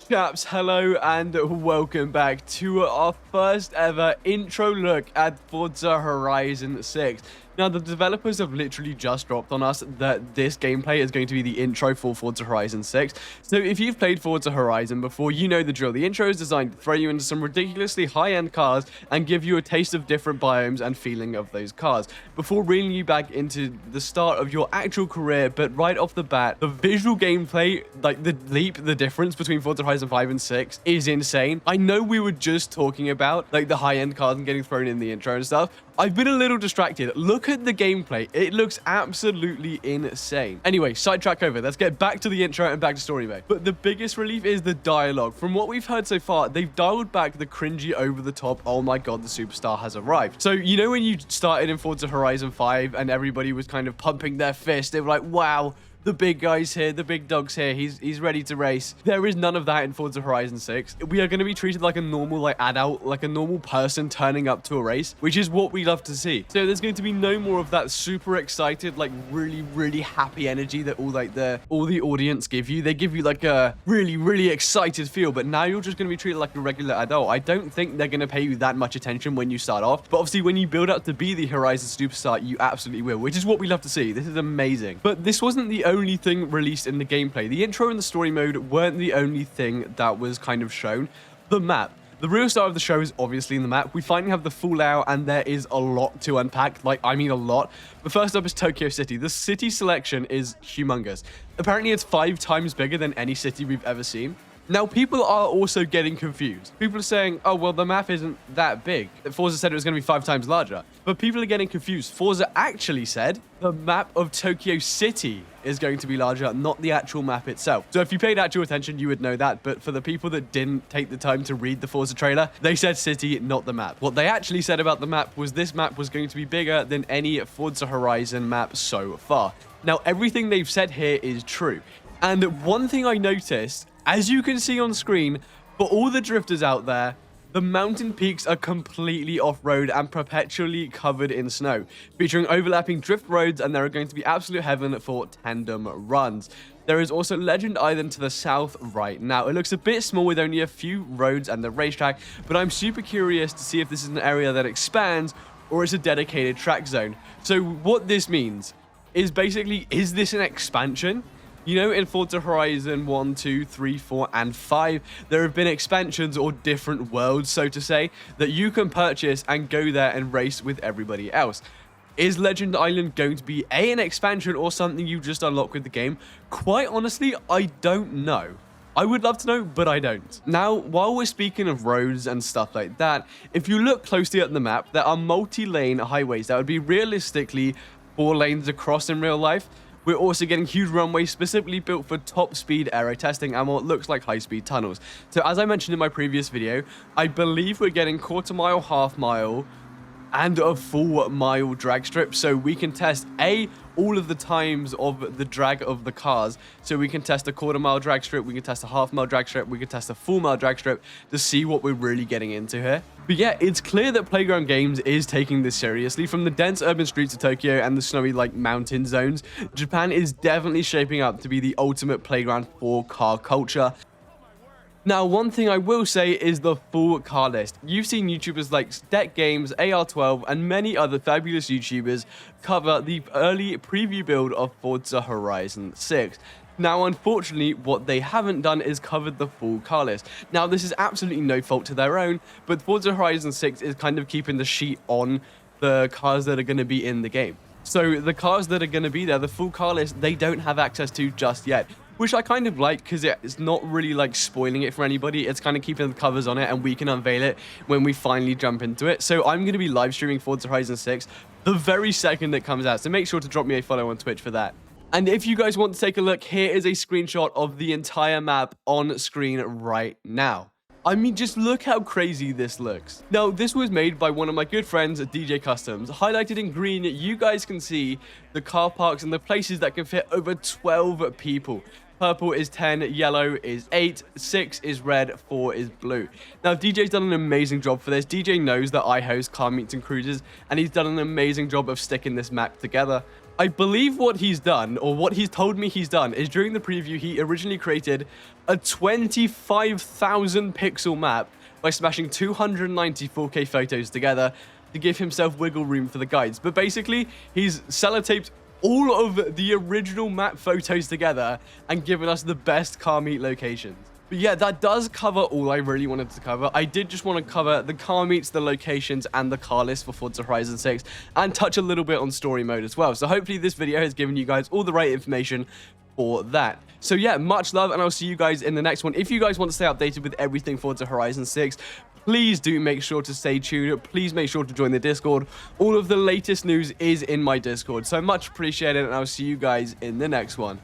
Chaps, hello and welcome back to our first ever intro look at Forza Horizon 6. Now, the developers have literally just dropped on us that this gameplay is going to be the intro for Forza Horizon 6. So if you've played Forza Horizon before, you know the drill. The intro is designed to throw you into some ridiculously high-end cars and give you a taste of different biomes and feeling of those cars before reeling you back into the start of your actual career. But right off the bat, the visual gameplay, like the difference between Forza Horizon 5 and 6 is insane. I know we were just talking about like the high-end cars and getting thrown in the intro and stuff. I've been a little distracted. Look at the gameplay. It looks absolutely insane. Anyway, sidetrack over. Let's get back to the intro and back to story mode. But the biggest relief is the dialogue. From what we've heard so far, they've dialed back the cringy over the top, oh my god, the superstar has arrived. So, you know when you started in Forza Horizon 5 and everybody was kind of pumping their fist, they were like, wow, the big guy's here, the big dog's here, he's ready to race. There is none of that in Forza Horizon 6. We are going to be treated like a normal adult, like a normal person turning up to a race, which is what we love to see. So there's going to be no more of that super excited, like really happy energy that all the audience give you. They give you like a really excited feel, but now you're just going to be treated like a regular adult. I don't think they're going to pay you that much attention when you start off, but obviously when you build up to be the Horizon superstar, you absolutely will, which is what we love to see. This is amazing. But this wasn't the only thing released in the gameplay. The intro and the story mode weren't the only thing that was kind of shown. The map. The real star of the show is obviously in the map. We finally have the full layout and there is a lot to unpack. Like, I mean a lot. But first up is Tokyo City. The city selection is humongous. Apparently it's 5 times bigger than any city we've ever seen. Now, people are also getting confused. People are saying, oh, well, the map isn't that big. Forza said it was going to be 5 times larger. But people are getting confused. Forza actually said the map of Tokyo City is going to be larger, not the actual map itself. So if you paid actual attention, you would know that. But for the people that didn't take the time to read the Forza trailer, they said city, not the map. What they actually said about the map was this map was going to be bigger than any Forza Horizon map so far. Now, everything they've said here is true. And one thing I noticed, as you can see on screen, for all the drifters out there, the mountain peaks are completely off-road and perpetually covered in snow, featuring overlapping drift roads, and there are going to be absolute heaven for tandem runs. There is also Legend Island to the south right now. It looks a bit small with only a few roads and the racetrack, but I'm super curious to see if this is an area that expands or is a dedicated track zone. So what this means is basically, is this an expansion? You know, in Forza Horizon 1, 2, 3, 4, and 5, there have been expansions or different worlds, so to say, that you can purchase and go there and race with everybody else. Is Legend Island going to be an expansion or something you just unlock with the game? Quite honestly, I don't know. I would love to know, but I don't. Now, while we're speaking of roads and stuff like that, if you look closely at the map, there are multi-lane highways that would be realistically 4 lanes across in real life. We're also getting huge runways specifically built for top speed aero testing and what looks like high speed tunnels. So as I mentioned in my previous video, I believe we're getting quarter mile, half mile, and a full mile drag strip, so we can test all of the times of the drag of the cars. So we can test a quarter mile drag strip, we can test a half mile drag strip, we can test a full mile drag strip to see what we're really getting into here. But yeah, it's clear that Playground Games is taking this seriously. From the dense urban streets of Tokyo and the snowy mountain zones, Japan is definitely shaping up to be the ultimate playground for car culture. Now, one thing I will say is the full car list. You've seen YouTubers like Deck Games, AR12, and many other fabulous YouTubers cover the early preview build of Forza Horizon 6. Now, unfortunately, what they haven't done is covered the full car list. Now, this is absolutely no fault to their own, but Forza Horizon 6 is kind of keeping the sheet on the cars that are going to be in the game. So the cars that are going to be there, the full car list, they don't have access to just yet, which I kind of like because it's not really spoiling it for anybody. It's kind of keeping the covers on it and we can unveil it when we finally jump into it. So I'm going to be live streaming Forza Horizon 6 the very second it comes out. So make sure to drop me a follow on Twitch for that. And if you guys want to take a look, here is a screenshot of the entire map on screen right now. I mean, just look how crazy this looks. Now, this was made by one of my good friends at DJ Customs. Highlighted in green, you guys can see the car parks and the places that can fit over 12 people. Purple is 10, yellow is 8, 6 is red, 4 is blue. Now, DJ's done an amazing job for this. DJ knows that I host car meets and cruises, and he's done an amazing job of sticking this map together. I believe what he's done, or what he's told me he's done, is during the preview, he originally created a 25,000 pixel map by smashing 290 4K photos together to give himself wiggle room for the guides. But basically, he's sellotaped all of the original map photos together and given us the best car meet locations. But yeah, that does cover all I really wanted to cover. I did just want to cover the car meets, the locations, and the car list for Forza Horizon 6, and touch a little bit on story mode as well. So hopefully this video has given you guys all the right information for that. So yeah, much love, and I'll see you guys in the next one. If you guys want to stay updated with everything Forza Horizon 6, please do make sure to stay tuned. Please make sure to join the Discord. All of the latest news is in my Discord. So much appreciated, and I'll see you guys in the next one.